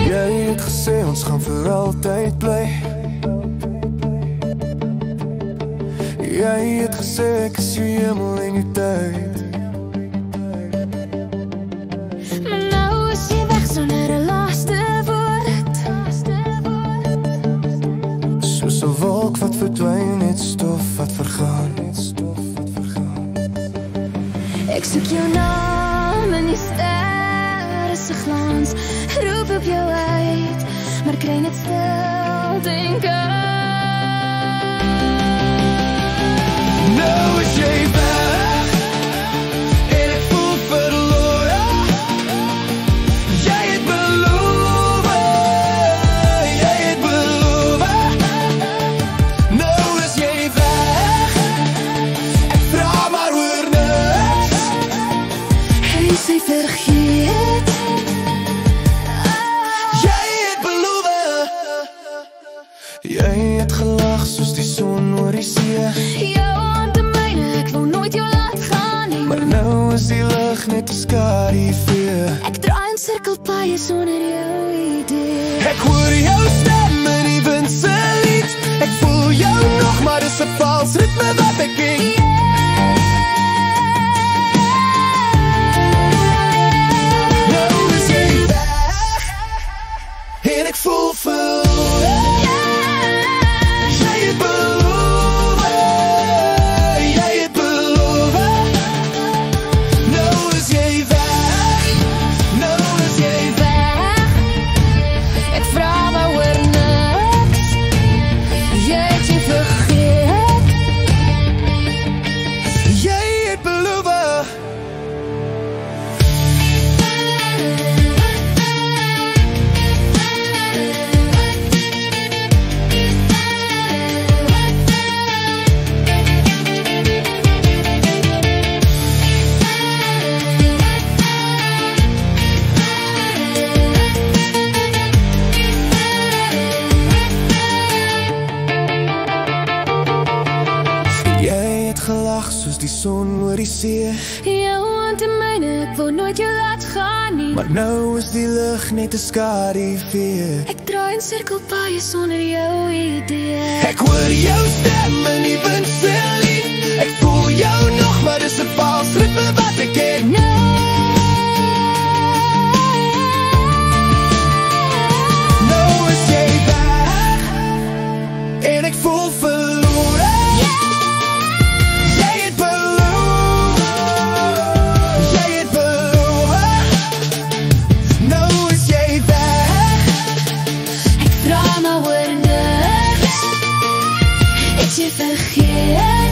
Jy het gesê ons gaan vir altyd bly. Jy het gesê ek is jou hemel en jou tyd. Maar nou is jy weg sonder 'n laaste woord. Soos 'n wolk wat verdwyn, net stof wat vergaan. Ek soek jou naam in die sterre se glans, roep op jou uit, maar kry net stil, dink ek. Nou is jy weg en ek voel verlore. Jy het beloof, jy het beloof. Nou is jy weg, ek vra maar oor niks. Hy sê vergeet. Jy het beloof. Jy het gelag soos die son oor die see. Maar nou is die lug net 'n skaduvee. Ek draai in sirkelpaaie sonder jou idee. Ek hoor jou stem in die wind se lied. Ek voel jou nog, maar dis 'n vals ritme wat ek ken. Nou is jy weg en ek voel verlore. Jy het beloof, jy het beloof. Nou is jy weg, nou is jy weg. Ek vra maar oor niks. Jy het jy vergeet. Jy het beloof. Jy het gelag soos die son oor die see. Jou hand in myne, ek wou nooit jou laat gaan nie. Maar nou is die lug net 'n skaduvee. Ek draai in sirkelpaaie sonder jou idee. Ek hoor jou stem in die wind se lied. Ek voel jou nog, maar dis 'n vals ritme wat ek ken. Nou is jy weg en ek voel verlore. Jy het beloof, jy het beloof. Nou is jy weg. Ek vra maar oor niks. Ek jy vergeet.